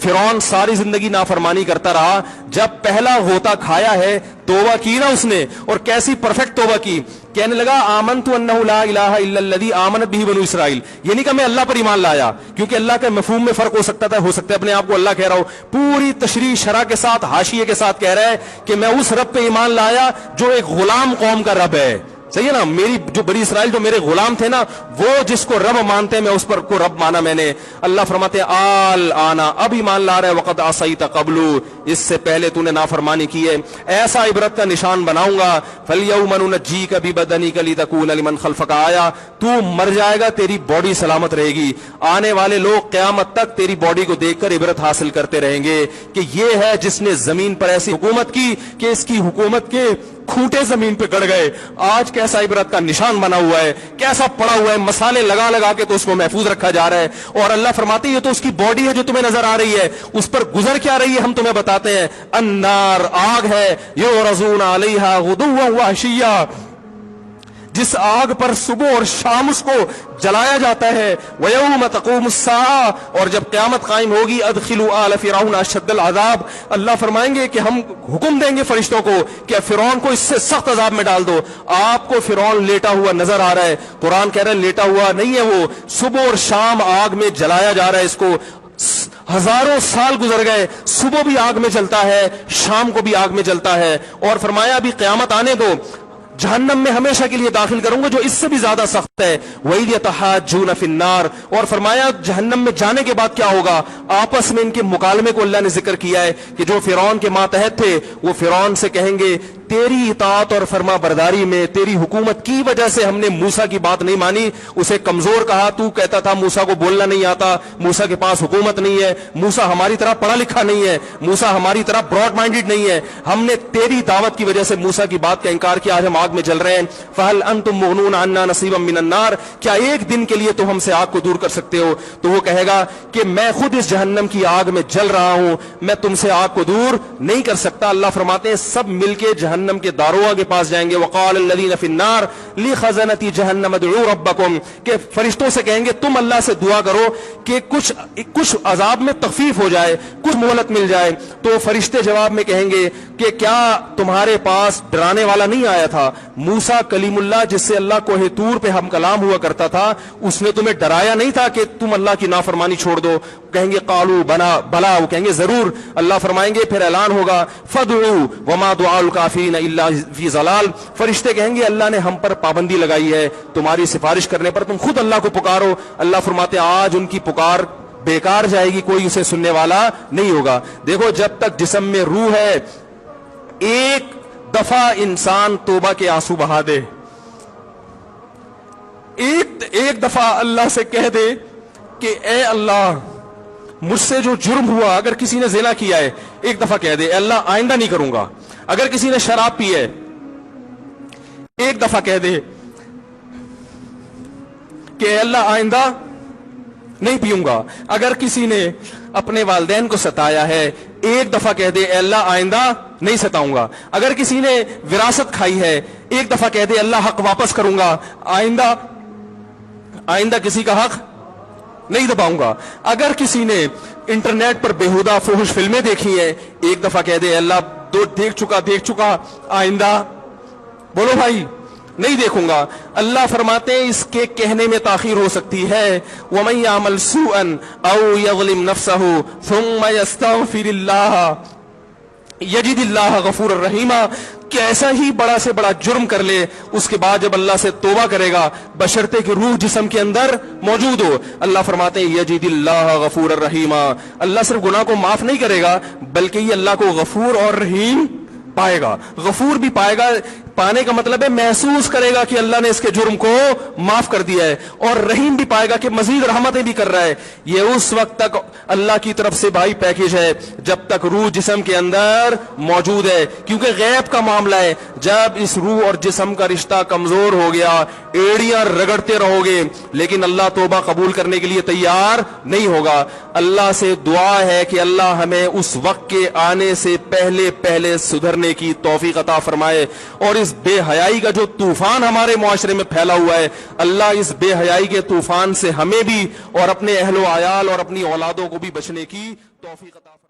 फिरौन सारी जिंदगी नाफरमानी करता रहा, जब पहला गोता खाया है तौबा की ना उसने, और कैसी परफेक्ट तौबा की, कहने लगा आमनतु अन्नहु ला इलाहा इल्लल्लज़ी आमनत बिही बनु इसराइल। ये नहीं कि मैं अल्लाह पर ईमान लाया, क्योंकि अल्लाह के मफहूम में फर्क हो सकता था, हो सकता है अपने आप को अल्लाह कह रहा हो, पूरी तशरीह शरह के साथ हाशिये के साथ कह रहा है कि मैं उस रब पे ईमान लाया जो एक गुलाम कौम का रब है। सही है ना, मेरी जो बनी इसराइल जो मेरे गुलाम थे ना, वो जिसको रब मानते हैं मैं उस पर को रब माना मैंने। अल्लाह फरमाते आल आना, अब ईमान ला रहा है, वक़द असैत क़ब्लु, इससे पहले तूने नाफरमानी की है, ऐसा इबरत का निशान बनाऊंगा। फलयौम नुनज्जीका बिबदनिका लितकूना लिमन खल्फका आया, तू मर जाएगा तेरी बॉडी सलामत रहेगी, आने वाले लोग क़यामत तक तेरी बॉडी को देखकर इबरत हासिल करते रहेंगे कि ये है जिसने जमीन पर ऐसी हुकूमत की कि इसकी हुकूमत के खूंटे जमीन पे गड़ गए। आज कैसा इबरत का निशान बना हुआ है, कैसा पड़ा हुआ है, मसाले लगा लगा के तो उसको महफूज रखा जा रहा है। और अल्लाह फरमाते ये तो उसकी बॉडी है जो तुम्हें नजर आ रही है, उस पर गुजर क्या रही है हम तुम्हें बताते हैं। अन्नार, आग है, युरज़ूना अलैहा गुदुव्वन व अशिय्या, जिस आग पर सुबह और शाम उसको जलाया जाता है। वयौम तक़ूमुस्साआ, और जब क़यामत कायम होगी, अदखिलू आल फ़िरऔन अशद्दल अज़ाब, अल्लाह फरमाएंगे कि हम हुक्म देंगे फरिश्तों को कि फ़िरौन को इससे सख्त अज़ाब में डाल दो। आपको फ़िरौन लेटा हुआ नजर आ रहा है, कुरान कह रहा है लेटा हुआ नहीं है वो, सुबह और शाम आग में जलाया जा रहा है इसको। हजारों साल गुजर गए, सुबह भी आग में जलता है, शाम को भी आग में जलता है। और फरमाया अभी क़यामत आने दो, जहन्नम में हमेशा के लिए दाखिल करूंगा जो इससे भी ज्यादा सख्त है। वही यतहाज्जून फिन्नार, और फरमाया जहन्नम में जाने के बाद क्या होगा, आपस में इनके मुकालमे को अल्लाह ने जिक्र किया है कि जो फिरौन के मातहत थे वो फिरौन से कहेंगे तेरी इताअत और फरमा बरदारी में, तेरी हुकूमत की वजह से हमने मूसा की बात नहीं मानी, उसे कमजोर कहा, तू कहता था मूसा को बोलना नहीं आता, मूसा के पास हुकूमत नहीं है, मूसा हमारी तरह पढ़ा लिखा नहीं है, मूसा हमारी तरह ब्रॉड माइंडेड नहीं है, हमने तेरी दावत की वजह से मूसा की बात का इनकार किया, आज हम आग में जल रहे हैं। फहल अंतुम मुगनून अन्ना नसीबम मिनन नार, क्या एक दिन के लिए तो हमसे आग को दूर कर सकते हो? तो वो कहेगा कि मैं खुद इस जहन्नम की आग में जल रहा हूं, मैं तुमसे आग को दूर नहीं कर सकता। अल्लाह फरमाते हैं सब मिलके जहन्नम के दारोगा के पास जाएंगे। वक़ाल अल्लज़ीना फ़िन्नार ली ख़ज़नती जहन्नम उदऊ रब्बकुम, के फरिश्तों से कहेंगे तुम अल्लाह से दुआ करो कि कुछ अजाब में तखफीफ हो जाए, कुछ मोहलत मिल जाए। तो फरिश्ते जवाब में कहेंगे कि क्या तुम्हारे पास डराने वाला नहीं आया था? मूसा कलीमुल्लाह जिससे अल्लाह कोहे तूर पे हम कलाम हुआ करता था, उसने तुम्हें डराया नहीं था कि तुम अल्लाह की नाफरमानी छोड़ दो? कहेंगे कालू बना भला, वो कहेंगे जरूर। अल्लाह फरमाएंगे फिर ऐलान होगा फदउ वमा दुआउल काफिरीन इल्ला फी ज़लाल, फरिश्ते कहेंगे अल्लाह ने हम पर पाबंदी लगाई है तुम्हारी सिफारिश करने पर, तुम खुद अल्लाह को पुकारो। अल्लाह फरमाते आज उनकी पुकार बेकार जाएगी, कोई उसे सुनने वाला नहीं होगा। देखो जब तक जिस्म में रूह है, एक दफा इंसान तौबा के आंसू बहा दे, एक दफा अल्लाह से कह दे कि ए अल्लाह मुझसे जो जुर्म हुआ, अगर किसी ने ज़िना किया है एक दफा कह दे अल्लाह आइंदा नहीं करूंगा, अगर किसी ने शराब पी है एक दफा कह दे कि अल्लाह आइंदा नहीं पीऊंगा, अगर किसी ने अपने वालिदैन को सताया है एक दफा कह दे अल्लाह आइंदा नहीं सताऊंगा, अगर किसी ने विरासत खाई है एक दफा कह दे अल्लाह हक वापस करूंगा, आइंदा किसी का हक नहीं दबाऊंगा, अगर किसी ने इंटरनेट पर बेहुदा फुहश फिल्में देखी हैं एक दफा कह दे अल्लाह दो देख चुका आइंदा बोलो भाई नहीं देखूंगा। अल्लाह फरमाते हैं इसके कहने में ताखीर हो सकती है। वमन यामल सूअन औ यज़लिम नफ्सहु सुम्मा यस्तगफिरिल्लाह यजिदिल्लाह गफूरर रहीमा, कि ऐसा ही बड़ा से बड़ा जुर्म कर ले, उसके बाद जब अल्लाह से तौबा करेगा बशर्ते कि रूह जिस्म के अंदर मौजूद हो, अल्लाह फरमाते हैं यजिदिल्लाह गफूरर रहीमा, अल्लाह सिर्फ गुनाह को माफ नहीं करेगा बल्कि ये अल्लाह को गफूर और रहीम पाएगा। गफूर भी पाएगा, पाने का मतलब है महसूस करेगा कि अल्लाह ने इसके जुर्म को माफ कर दिया है, और रहीम भी पाएगा कि मजीद रहमतें भी कर रहा है। ये उस वक्त तक अल्लाह की तरफ से भाई पैकेज है जब तक रूह जिस्म के अंदर मौजूद है, क्योंकि गैब का मामला है। जब इस रूह और जिस्म का रिश्ता कमजोर हो गया एड़ियां रगड़ते रहोगे लेकिन अल्लाह तौबा कबूल करने के लिए तैयार नहीं होगा। अल्लाह से दुआ है कि अल्लाह हमें उस वक्त के आने से पहले पहले सुधरने की तौफीक अता फरमाए, और इस बेहयाई का जो तूफान हमारे मुआशरे में फैला हुआ है, अल्लाह इस बेहयाई के तूफान से हमें भी और अपने अहलो आयाल और अपनी औलादों को को भी बचने की तौफीक अता फरमा।